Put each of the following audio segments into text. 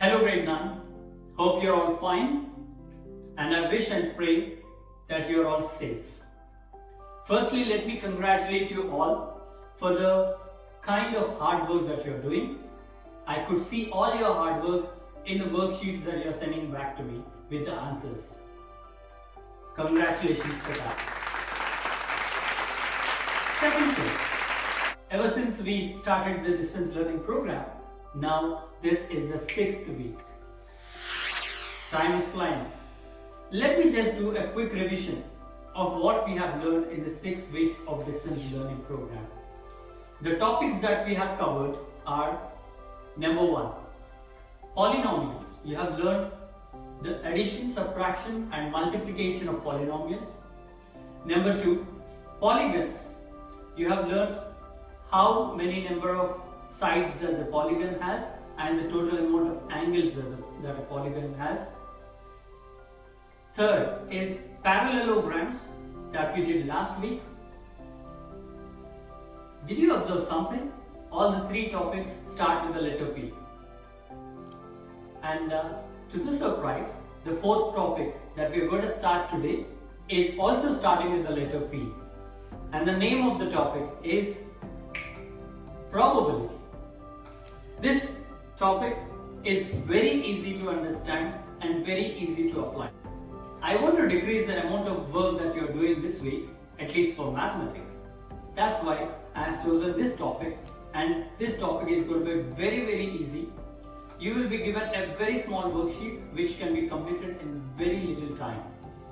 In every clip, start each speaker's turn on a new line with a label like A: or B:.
A: Hello grade 9, hope you're all fine and I wish and pray that you're all safe. Firstly, let me congratulate you all for the kind of hard work that you're doing. I could see all your hard work in the worksheets that you're sending back to me with the answers. Congratulations for that. Secondly, ever since we started the distance learning program, now this is the 6th week. Time is flying. Let me just do a quick revision of what we have learned in the 6 weeks of distance learning program. The topics that we have covered are: number 1, polynomials. You have learned the addition, subtraction and multiplication of polynomials. Number 2, polygons. You have learned how many number of sides does a polygon has and the total amount of angles that a polygon has. Third is parallelograms that we did last week. Did you observe something? All the 3 topics start with the letter P. And to the surprise, the 4th topic that we are going to start today is also starting with the letter P. And the name of the topic is probability. This topic is very easy to understand and very easy to apply. I want to decrease the amount of work that you are doing this week, at least for mathematics. That's why I have chosen this topic, and this topic is going to be very easy. You will be given a very small worksheet which can be completed in very little time.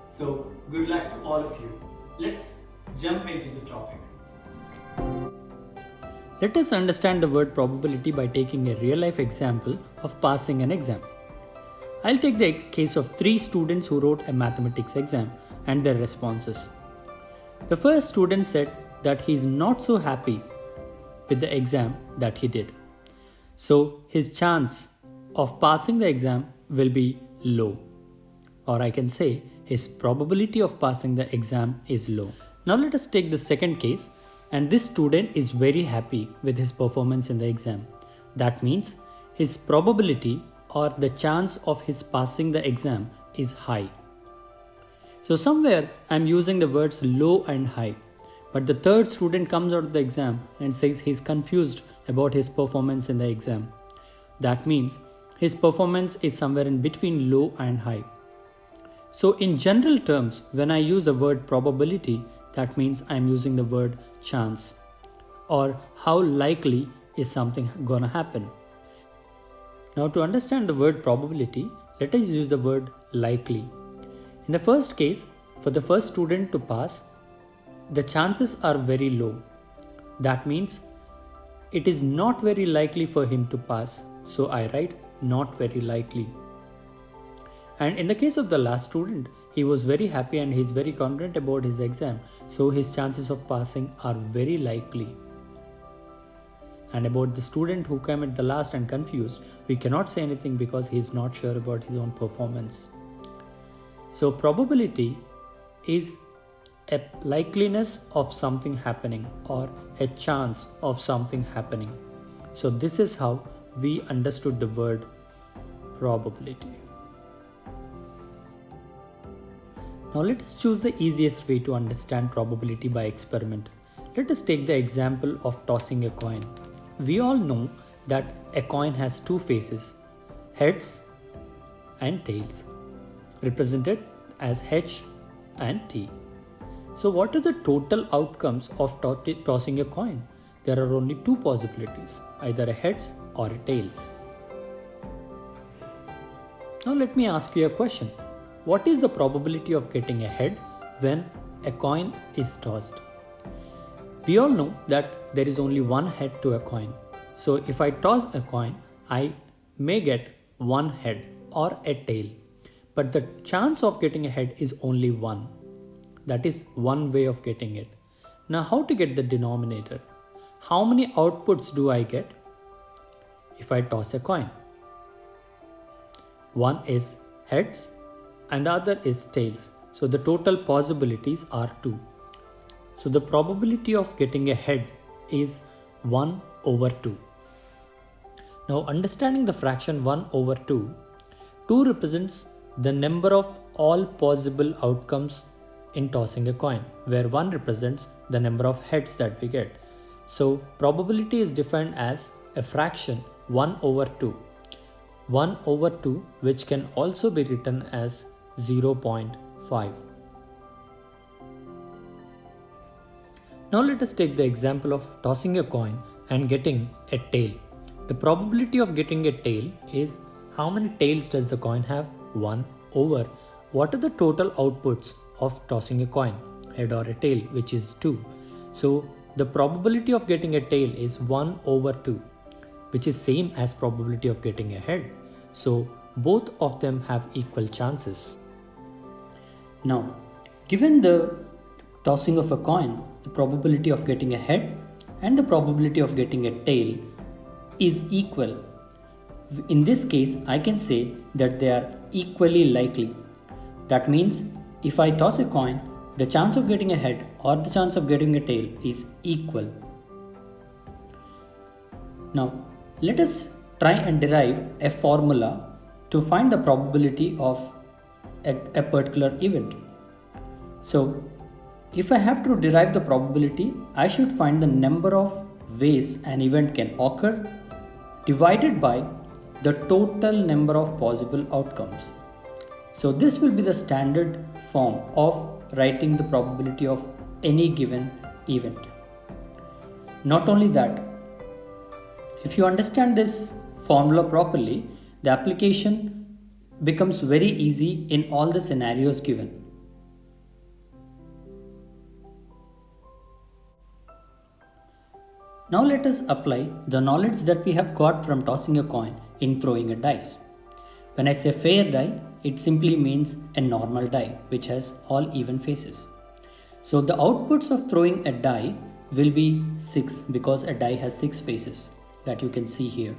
A: So good luck to all of you. Let's jump into the topic.
B: Let us understand the word probability by taking a real-life example of passing an exam. I'll take the case of 3 students who wrote a mathematics exam and their responses. The first student said that he is not so happy with the exam that he did. So his chance of passing the exam will be low. Or I can say his probability of passing the exam is low. Now let us take the second case, and this student is very happy with his performance in the exam. That means his probability or the chance of his passing the exam is high. So somewhere I am using the words low and high, but the third student comes out of the exam and says he is confused about his performance in the exam. That means his performance is somewhere in between low and high. So in general terms, when I use the word probability, that means I am using the word chance, or how likely is something gonna happen. Now to understand the word probability, let us use the word likely. In the first case, for the first student to pass, the chances are very low. That means it is not very likely for him to pass. So I write not very likely. And in the case of the last student, he was very happy and he is very confident about his exam. So his chances of passing are very likely. And about the student who came at the last and confused, we cannot say anything because he is not sure about his own performance. So probability is a likeliness of something happening or a chance of something happening. So this is how we understood the word probability. Now let us choose the easiest way to understand probability by experiment. Let us take the example of tossing a coin. We all know that a coin has 2 faces, heads and tails, represented as H and T. So what are the total outcomes of tossing a coin? There are only 2 possibilities, either a heads or a tails. Now let me ask you a question. What is the probability of getting a head when a coin is tossed? We all know that there is only one head to a coin. So if I toss a coin, I may get one head or a tail. But the chance of getting a head is only 1. That is one way of getting it. Now how to get the denominator? How many outputs do I get if I toss a coin? One is heads and the other is tails. So the total possibilities are 2. So the probability of getting a head is 1/2. Now understanding the fraction 1 over 2, 2 represents the number of all possible outcomes in tossing a coin, where 1 represents the number of heads that we get. So probability is defined as a fraction 1 over 2. 1 over 2, which can also be written as 0.5. Now let us take the example of tossing a coin and getting a tail. The probability of getting a tail is how many tails does the coin have? 1 over what are the total outputs of tossing a coin, head or a tail, which is 2. So the probability of getting a tail is 1 over 2, which is same as probability of getting a head. So both of them have equal chances. Now, given the tossing of a coin, the probability of getting a head and the probability of getting a tail is equal. In this case, I can say that they are equally likely. That means if I toss a coin, the chance of getting a head or the chance of getting a tail is equal. Now, let us try and derive a formula to find the probability of a particular event. So, if I have to derive the probability, I should find the number of ways an event can occur divided by the total number of possible outcomes. So this will be the standard form of writing the probability of any given event. Not only that, if you understand this formula properly, the application becomes very easy in all the scenarios given. Now let us apply the knowledge that we have got from tossing a coin in throwing a dice. When I say fair die, it simply means a normal die which has all even faces. So the outputs of throwing a die will be 6 because a die has 6 faces that you can see here.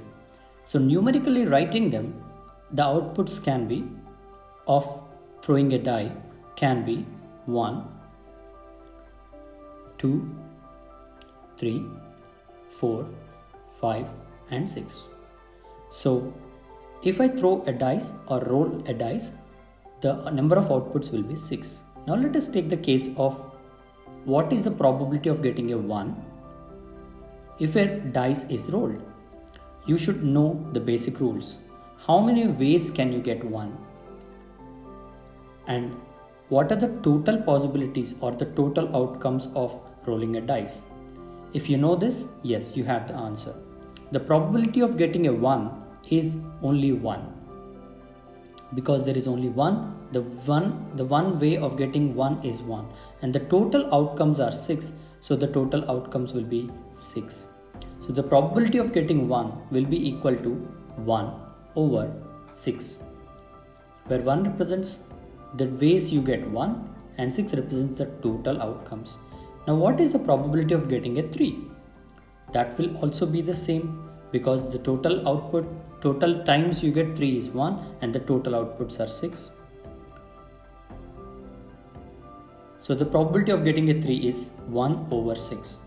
B: So numerically writing them, the outputs can be of throwing a die can be 1, 2, 3, 4, 5 and 6. So if I throw a dice or roll a dice, the number of outputs will be 6. Now let us take the case of what is the probability of getting a 1 if a dice is rolled. You should know the basic rules. How many ways can you get 1? And what are the total possibilities or the total outcomes of rolling a dice? If you know this, yes, you have the answer. The probability of getting a 1 is only 1. Because there is only one, the one way of getting 1 is 1. And the total outcomes are 6. So the total outcomes will be 6. So the probability of getting 1 will be equal to 1 over 6. Where 1 represents the ways you get 1 and 6 represents the total outcomes. Now what is the probability of getting a 3? That will also be the same because the total times you get 3 is 1 and the total outputs are 6. So the probability of getting a 3 is 1 over 6.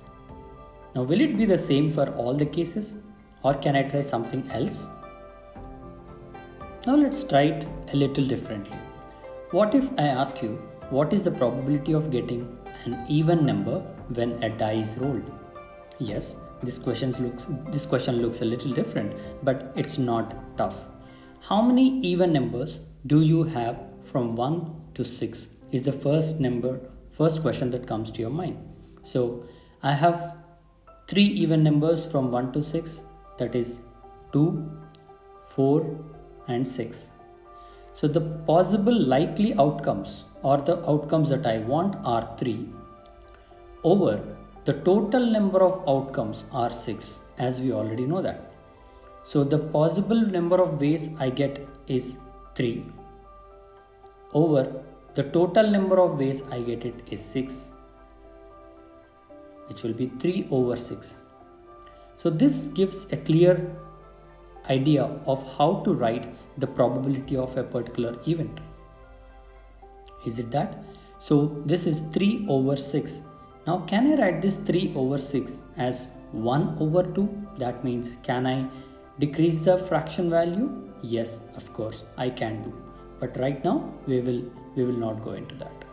B: Now will it be the same for all the cases or can I try something else? Now let's try it a little differently. What if I ask you what is the probability of getting an even number when a die is rolled? Yes, this question looks a little different, but it's not tough. How many even numbers do you have from 1 to 6 is the first question that comes to your mind. So I have 3 even numbers from 1 to 6, that is 2, 4 and 6. So the possible likely outcomes or the outcomes that I want are 3 over the total number of outcomes are 6, as we already know that. So the possible number of ways I get is 3 over the total number of ways I get it is 6, which will be 3 over 6. So this gives a clear idea of how to write the probability of a particular event. Is it that? So this is 3 over 6. Now can I write this 3 over 6 as 1 over 2? That means can I decrease the fraction value? Yes, of course, I can do. But right now, we will not go into that.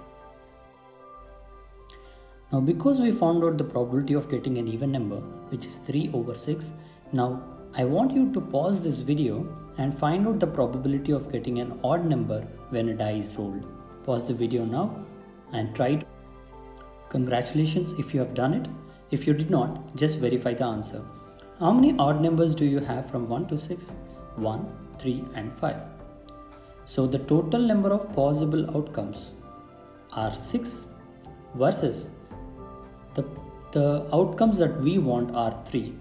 B: Now, because we found out the probability of getting an even number, which is 3/6, now I want you to pause this video and find out the probability of getting an odd number when a die is rolled. Pause the video now and try it. Congratulations if you have done it. If you did not, just verify the answer. How many odd numbers do you have from 1 to 6? 1, 3 and 5. So the total number of possible outcomes are 6 versus the outcomes that we want are 3.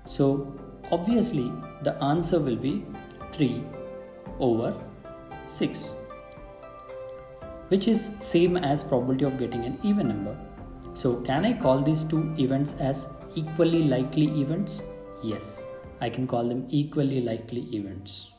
B: So obviously the answer will be 3/6, which is same as probability of getting an even number. So can I call these two events as equally likely events? Yes, I can call them equally likely events.